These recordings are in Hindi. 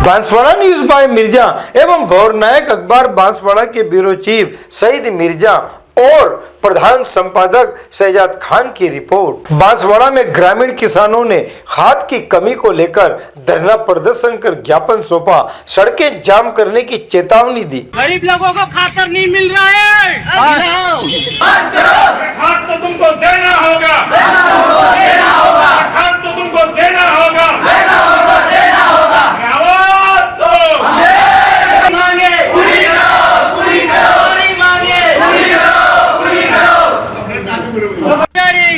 बांसवाड़ा न्यूज बाय मिर्जा एवं गौर नायक अखबार बांसवाड़ा के ब्यूरो चीफ सईद मिर्जा और प्रधान संपादक शहजाद खान की रिपोर्ट। बांसवाड़ा में ग्रामीण किसानों ने खाद की कमी को लेकर धरना प्रदर्शन कर ज्ञापन सौंपा, सड़कें जाम करने की चेतावनी दी। गरीब लोगों को खाद नहीं मिल रहा है, खाद तो तुमको देना होगा, खाद तो तुमको देना होगा, आवाज दो, मांगे पूरी करो, पूरी मांगे पूरी करो,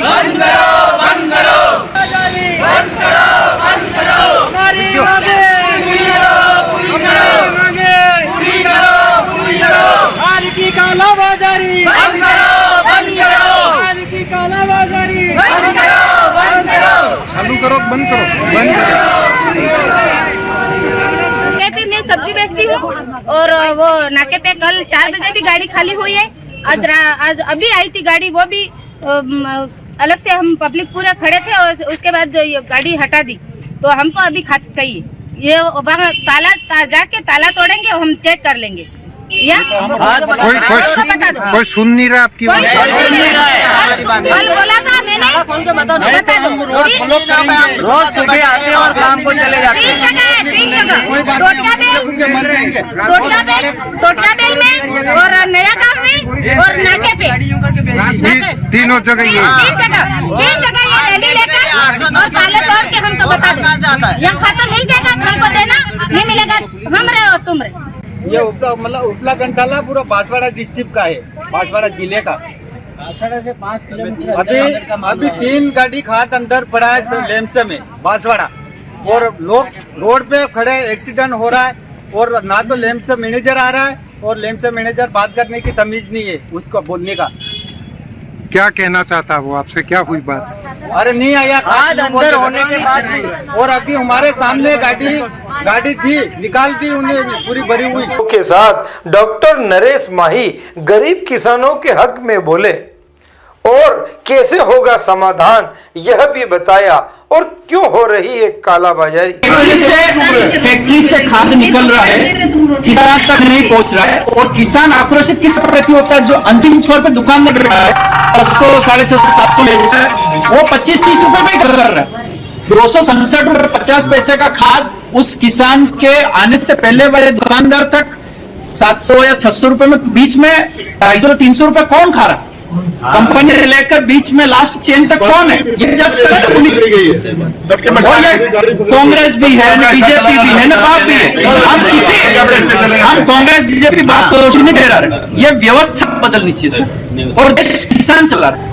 बंद करो, हमारी मांगे पूरी करो, खाद की कालाबाजारी बंद करो, खाद की कालाबाजारी बंद करो, चालू करो, बंद करो। पे मैं सब्जी बेचती हूँ और वो नाके पे कल 4 बजे भी गाड़ी खाली हुई है। आज अभी आई थी गाड़ी, वो भी अलग से हम पब्लिक पूरा खड़े थे और उसके बाद ये गाड़ी हटा दी। तो हमको अभी खाद चाहिए, ये ताला जाके ताला तोड़ेंगे और हम चेक कर लेंगे। या कोई सुन नहीं रहा आपकी बात? कल बोला था मैंने, बता दो। रोज सुबह आते हैं और शाम को चले जाते हैं। 3 जगह टोटला बेल में और नया गांव में और नाके पे, तीनों जगह ये 3 जगह ये रैली लेकर और ताले तोड़ के हमको बता दो। यहाँ खाता मिल जाएगा, हमको देना, नहीं मिलेगा हम रहे और तुम रहे। ये उपला कंटाला पूरा बांसवाड़ा डिस्ट्रिक्ट का है, बांसवाड़ा जिले का। बांसवाड़ा से 5 किलोमीटर अभी 3 गाड़ी खाद अंदर पड़ा है लेमसे में बांसवाड़ा, और लोग रोड पे खड़े, एक्सीडेंट हो रहा है और ना तो लेमसे मैनेजर आ रहा है और लेमसे मैनेजर बात करने की तमीज नहीं है उसको बोलने का। क्या कहना चाहता है वो आपसे? क्या हुई बात? अरे नहीं आया खाद अंदर होने के बाद, और अभी हमारे सामने गाड़ी थी, निकाल दी उन्हें पूरी भरी हुई। के साथ डॉक्टर नरेश माही गरीब किसानों के हक में बोले और कैसे होगा समाधान यह भी बताया और क्यों हो रही है कालाबाजारी। फैक्ट्री से खाद निकल रहा है, किसान तक नहीं पहुंच रहा है और किसान आक्रोशित किस प्रति होता है? जो अंतिम छोर पे दुकान में रहा है 600, 650, 700 वो 25-30 रुपए में कर रहा है। 267 रुपए 50 पैसे का खाद उस किसान के आने से पहले वाले दुकानदार तक 700 या 600 रुपए में, बीच में 250-300 रुपए कौन खा रहा? कंपनी से लेकर बीच में लास्ट चेन तक कौन है? ये जज करे पुलिस। कांग्रेस भी है, बीजेपी भी है, ना बाप भी है। हम कांग्रेस बीजेपी बात तो नहीं कह रहे, ये व्यवस्था बदलनी चाहिए और देश किसान चला रहा है।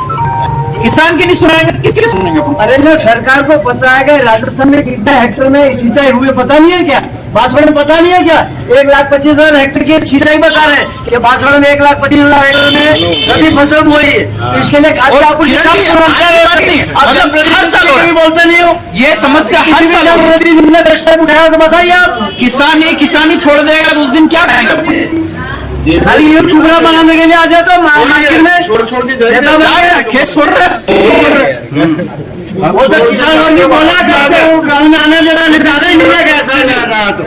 किसान की नहीं सुनाएंगे, किसके लिए सुनेंगे? अरे ना, सरकार को पता है कि राजस्थान में कितने हेक्टर में सिंचाई हुई है, पता नहीं है क्या? बांसवाड़ा में पता नहीं है क्या? 1,25,000 हेक्टर की सिंचाई बता रहे हैं कि बांसवाड़ा में 1,25,000 हेक्टर में सभी फसल बोई है। तो इसके लिए खाद का बोलते नहीं हो, ये समस्या हर साल उठाया तो बताइए आप। किसानी छोड़ देगा तो उस दिन क्या करेंगे? खाली ये टुकड़ा बनाने के लिए आ जाए तो मार्केट में छोड़ के खेत छोड़ रहे वो तो किसानों ने बोला कानून आने देना ज्यादा ही नहीं गया।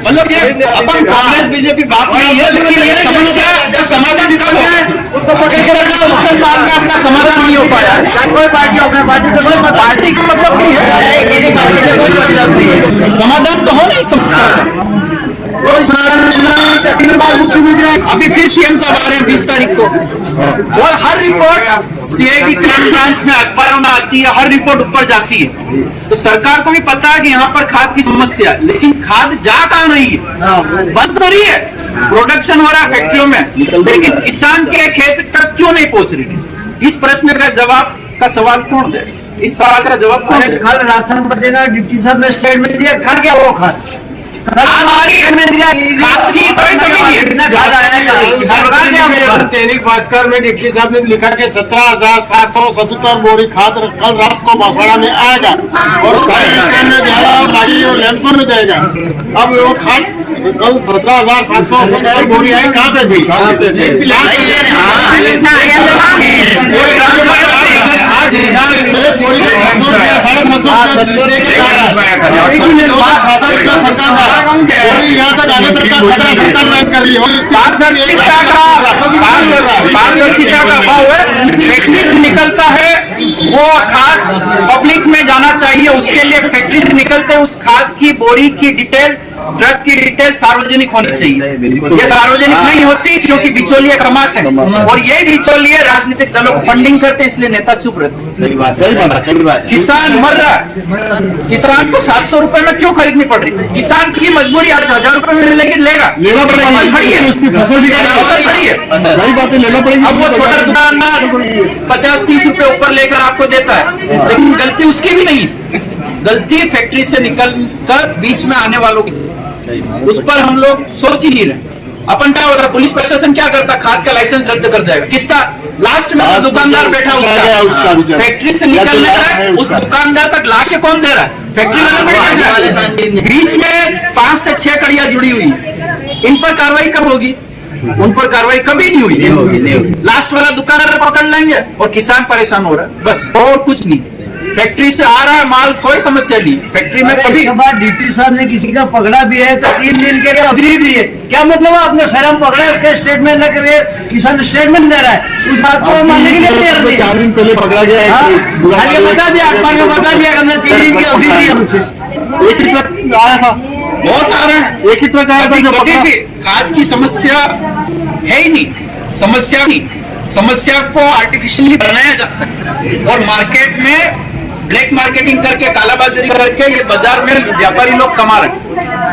मतलब ये अपन कांग्रेस बीजेपी बात नहीं है, लेकिन ये समस्या का समाधान कब है? उसको पकड़ के रखा, उसके साथ में अपना समाधान नहीं हो पाया। कोई पार्टी अपने पार्टी का मतलब नहीं है, समाधान तो हो नहीं समस्या। अभी फिर सीएम साहब आ रहे हैं 20 तारीख को और हर रिपोर्ट सीआईडी क्राइम ब्रांच में अखबारों में आती है, हर रिपोर्ट ऊपर जाती है। तो सरकार को भी पता है कि यहाँ पर खाद की समस्या है, लेकिन खाद जा कहाँ रही है? बंद तो रही है, प्रोडक्शन हो रहा है फैक्ट्रियों में, लेकिन किसान के खेत तक क्यों नहीं पहुंच रही? इस प्रश्न का जवाब का सवाल कौन दे? इस सवाल का जवाब कौन दे? कल राशन पर देना डिप्टी साहब ने स्टेटमेंट दिया, खा गया वो खाद। दैनिक भास्कर में डिप्टी साहब ने लिखा कि 17,777 बोरी खाद कल रात को बांसवाड़ा में आएगा और गाड़ी और लैंपसों में जाएगा। अब वो खाद कल 17,777 बोरी आई, कहाँ पे भी सरकार बोरी यहाँ तक आने तक का खतरा सरकार वहन कर रही है। और इसके पारदर्शिता का अभाव है। फैक्ट्री से निकलता है वो खाद पब्लिक में जाना चाहिए, उसके लिए फैक्ट्री से निकलते उस खाद की बोरी की डिटेल, ट्रक की डिटेल सार्वजनिक होनी चाहिए। ये सार्वजनिक नहीं होती क्योंकि बिचौलिए कमाते हैं, और ये बिचौलिए राजनीतिक दलों को फंडिंग करते हैं, इसलिए नेता चुप रहते हैं। किसान मर रहा है, किसान को 700 रुपए में क्यों खरीदनी पड़ रही? किसान की मजबूरी आज 1000 रुपए में लेगा, लेना पड़ेगा, खड़ी है, उसकी फसल भी खड़ी है। सही बात है, लेना पड़ेगा। अब वो छोटा दुकानदार 50-30 रुपए ऊपर लेकर आपको देता है, लेकिन गलती उसकी भी नहीं, गलती फैक्ट्री से निकल कर बीच में आने वालों की। उस पर हम लोग सोच ही नहीं रहे। अपन क्या होता है, पुलिस प्रशासन क्या करता, खाद का लाइसेंस रद्द कर देगा। किसका? लास्ट में जो दुकानदार बैठा उसका फैक्ट्री से निकलने का उस दुकानदार तक ला के कौन दे रहा है? फैक्ट्री वाले। बीच में 5 से 6 कड़ियां जुड़ी हुई, इन पर कार्रवाई कब होगी? उन पर कार्रवाई कभी नहीं हुई। लास्ट वाला दुकानदार पकड़ लेंगे और किसान परेशान हो रहा है, बस, और कुछ नहीं। फैक्ट्री से आ रहा है माल, कोई समस्या नहीं। फैक्ट्री में कभी डीटी साहब ने किसी का पकड़ा भी है तो 3 दिन के लिए अवधि दी है। क्या मतलब है? आपने शर्म पकड़ा है, उसका स्टेटमेंट न करे, किसान स्टेटमेंट दे रहा है, उस बात को मानने के लिए तैयार नहीं। 4 दिन पहले पकड़ा गया है। आगे बता दिया, अखबार में बता दिया, हमने 3 दिन की अवधि दी हमसे। एक ही ट्रक आया था, बहुत आ रहा है, एक ही ट्रक आया था जो कभी भी खाद की समस्या है ही नहीं, समस्या को आर्टिफिशियली बनाया जाता है, और मार्केट में ब्लैक मार्केटिंग करके, कालाबाजारी करके ये बाजार में व्यापारी लोग कमा रहे,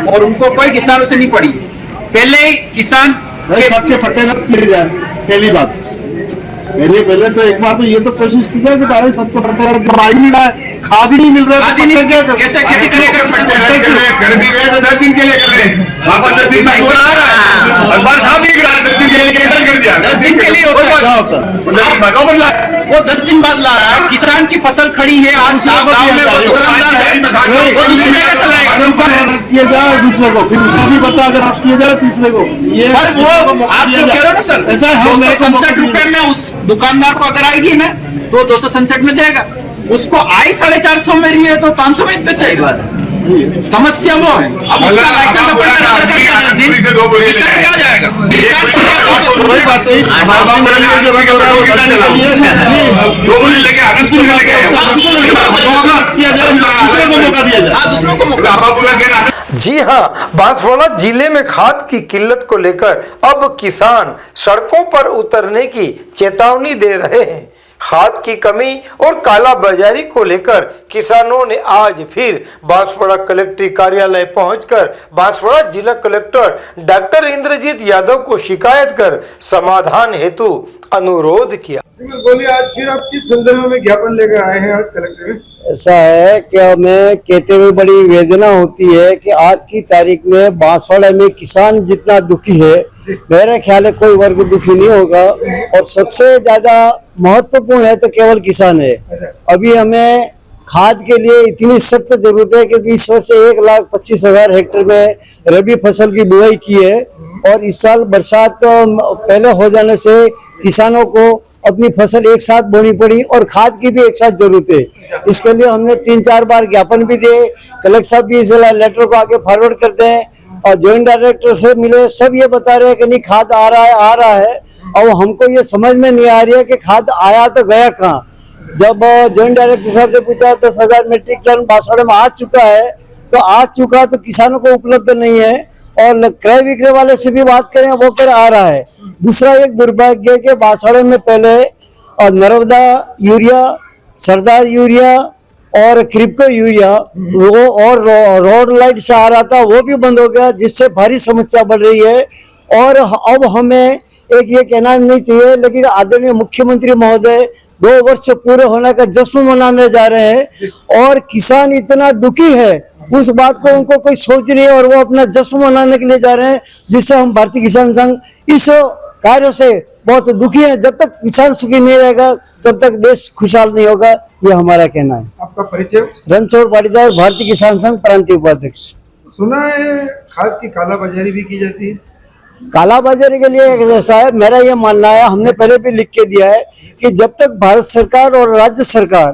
और उनको कोई किसानों से नहीं पड़ी। पहले ही किसान सबके फटे मिल जाए, पहली बात। पहले तो एक बार तो ये तो कोशिश की जाए कि भाई सबको फटे ही नहीं रहा है, खाद ही नहीं मिल रहा है, खाद ही नहीं, कैसे खेती करेगा? कर दी गए तो 10 दिन के लिए कर रहे हैं, वापस 10 दिन में आ रहा है, और बरसात भी गिरा 10 दिन के लिए कैंसिल कर दिया। 10 दिन के लिए होता है, बदला वो 10 दिन बाद ला रहा है। किसान की फसल खड़ी है, आज गाँव में वो दुकानदार है, वो दूसरी जगह से लाएगा। किया जाए दूसरे को, फिर उसको भी बता अगर आप किए जाए तीसरे को। ये पर वो आप जो कह रहे हो ना सर, ऐसा 267 रुपए में उस दुकानदार को अगर आएगी ना तो 267 में देगा, उसको आई 450 में रही है तो 500 में बेचेगा। समस्या वो है। अब उसका लाइसेंस अपन रद्द कर दिया 10 दिन, किसान क्या जाएगा? दूसरों को मौका। जी हाँ, बांसवाड़ा जिले में खाद की किल्लत को लेकर अब किसान सड़कों पर उतरने की चेतावनी दे रहे हैं। खाद की कमी और काला बाजारी को लेकर किसानों ने आज फिर बांसवाड़ा कलेक्ट्री कार्यालय पहुंचकर बांसवाड़ा जिला कलेक्टर डॉक्टर इंद्रजीत यादव को शिकायत कर समाधान हेतु अनुरोध किया। बोलिए, आज फिर आप किस संदर्भ में ज्ञापन लेकर आए हैं आज कलेक्टर में? ऐसा है कि हमें कहते हुए बड़ी वेदना होती है कि आज की तारीख में बांसवाड़ा में किसान जितना दुखी है, मेरा ख्याल है कोई वर्ग दुखी नहीं होगा, और सबसे ज्यादा महत्वपूर्ण है तो केवल किसान है। अभी हमें खाद के लिए इतनी सख्त जरूरत है क्योंकि इस वर्ष 1,25,000 हेक्टेयर में रबी फसल की बुआई की है, और इस साल बरसात पहले हो जाने से किसानों को अपनी फसल एक साथ बोनी पड़ी और खाद की भी एक साथ जरूरत है। इसके लिए हमने 3-4 बार ज्ञापन भी दिए, कलेक्टर साहब भी इस लेटर को आगे फॉरवर्ड करते हैं, और ज्वाइंट डायरेक्टर से मिले, सब ये बता रहे हैं कि नहीं खाद आ रहा है, और हमको ये समझ में नहीं आ रही है कि खाद आया तो गया कहाँ। जब ज्वाइंट डायरेक्टर साहब से पूछा 10,000 मीट्रिक टन बांसवाड़ा में आ चुका है, तो किसानों को उपलब्ध नहीं है, और क्रय विक्रय वाले से भी बात करें वो फिर आ रहा है। दूसरा एक दुर्भाग्य के बांसवाड़ा में पहले नर्मदा यूरिया, सरदार यूरिया और क्रिप्को यूरिया वो और रोड लाइट से आ रहा था, वो भी बंद हो गया, जिससे भारी समस्या बढ़ रही है। और अब हमें एक ये कहना नहीं चाहिए, लेकिन आदरणीय मुख्यमंत्री महोदय 2 वर्ष पूरे होने का जश्न मनाने जा रहे हैं, और किसान इतना दुखी है उस बात को उनको कोई सोच नहीं है, और वो अपना जश्न मनाने के लिए जा रहे हैं, जिससे हम भारतीय किसान संघ इस कार्य से बहुत दुखी है। जब तक किसान सुखी नहीं रहेगा तब तक देश खुशहाल नहीं होगा, ये हमारा कहना है। आपका परिचय? रणछोड़ पाटीदार, भारतीय किसान संघ प्रांतीय उपाध्यक्ष। सुना है खाद की कालाबाजारी भी की जाती है। कालाबाजारी के लिए ऐसा है, मेरा ये मानना है, हमने पहले भी लिख के दिया है कि जब तक भारत सरकार और राज्य सरकार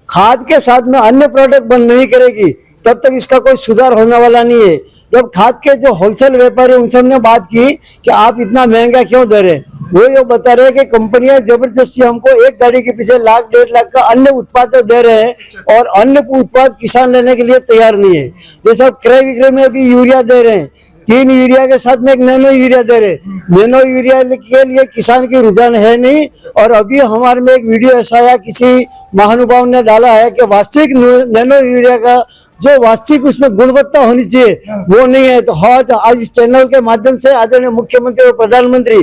खाद के साथ में अन्य प्रोडक्ट बंद नहीं करेगी, तब तक इसका कोई सुधार होने वाला नहीं है। जब खाद के जो होलसेल व्यापारी उनसे हमने बात की कि आप इतना महंगा क्यों दे रहे हैं, वो ये बता रहे हैं कि कंपनियां जबरदस्ती हमको एक गाड़ी के पीछे 1 लाख 1.5 लाख का अन्य उत्पाद दे रहे हैं और अन्य उत्पाद किसान लेने के लिए तैयार नहीं है। जैसे अब क्रय विक्रय में भी यूरिया दे रहे हैं, 3 यूरिया के साथ में एक नैनो यूरिया दे रहे। नैनो यूरिया के लिए किसान की रुझान है नहीं। और अभी हमारे में एक वीडियो ऐसा आया, किसी महानुभाव ने डाला है कि वास्तविक नैनो यूरिया का जो वास्तविक उसमें गुणवत्ता होनी चाहिए वो नहीं है। तो आज इस चैनल के माध्यम से आदरणीय मुख्यमंत्री और प्रधानमंत्री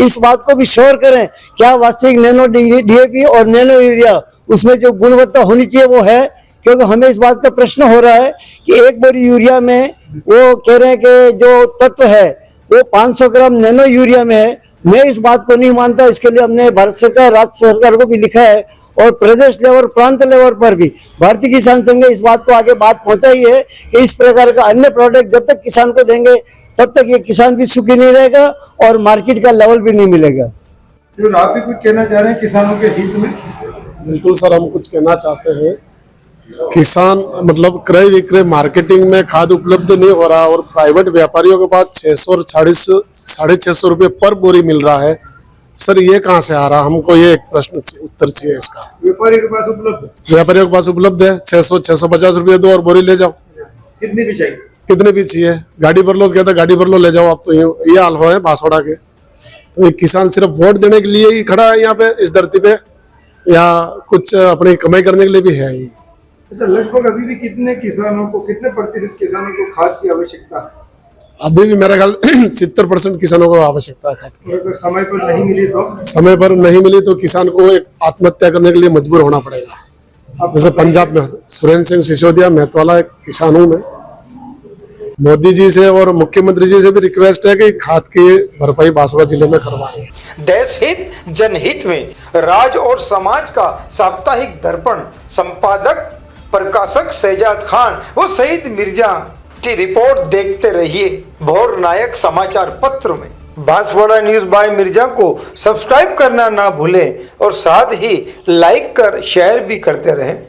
इस बात को भी श्योर करें, क्या वास्तविक नैनो DAP और नैनो यूरिया उसमें जो गुणवत्ता होनी चाहिए वो है। क्योंकि हमें इस बात का प्रश्न हो रहा है कि एक बोरी यूरिया में वो कह रहे हैं कि जो तत्व है वो 500 ग्राम नैनो यूरिया में है। मैं इस बात को नहीं मानता। इसके लिए हमने भारत सरकार, राज्य सरकार को भी लिखा है और प्रदेश लेवल, प्रांत लेवल पर भी भारतीय किसान संघ ने इस बात को आगे बात पहुंचाई है कि इस प्रकार का अन्य प्रोडक्ट जब तक किसान को देंगे तब तक ये किसान भी सुखी नहीं रहेगा और मार्केट का लेवल भी नहीं मिलेगा। तो आप भी कुछ कहना चाह रहे हैं किसानों के हित में? बिल्कुल सर, हम कुछ कहना चाहते हैं। किसान मतलब क्रय विक्रय मार्केटिंग में खाद उपलब्ध नहीं हो रहा और प्राइवेट व्यापारियों के पास 600 और 650 रुपये पर बोरी मिल रहा है। सर ये कहाँ से आ रहा, हमको ये एक प्रश्न उत्तर चाहिए इसका। व्यापारी के पास उपलब्ध, व्यापारियों के पास उपलब्ध है, 600-650 रुपये दो और बोरी ले जाओ। कितनी भी चाहिए? कितने भी चाहिए, गाड़ी भर लो, कहता गाड़ी भर लो ले जाओ। आप तो ये हाल हो है बांसवाड़ा के। तो एक किसान सिर्फ वोट देने के लिए ही खड़ा है यहाँ पे इस धरती पे, या कुछ अपनी कमाई करने के लिए भी है ही। अच्छा, लगभग अभी भी कितने किसानों को, कितने प्रतिशत किसानों को खाद की आवश्यकता है? अभी भी मेरा ख्याल 70% किसानों को आवश्यकता है खाद की। अगर समय पर नहीं मिली तो? समय पर नहीं मिली तो किसान को एक आत्महत्या करने के लिए मजबूर होना पड़ेगा। जैसे पंजाब में सुरेंद्र सिंह सिसोदिया महतवाला एक किसान हूं मैं। मोदी जी से और मुख्यमंत्री जी से भी रिक्वेस्ट है कि खाद की भरपाई बांसवाड़ा जिले में करवाएं। देश हित जनहित में राज और समाज का साप्ताहिक दर्पण संपादक प्रकाशक शहजाद खान व शहीद मिर्जा की रिपोर्ट देखते रहिए भोर नायक समाचार पत्र में। बांसवाड़ा न्यूज बाय मिर्जा को सब्सक्राइब करना ना भूलें और साथ ही लाइक कर शेयर भी करते रहें।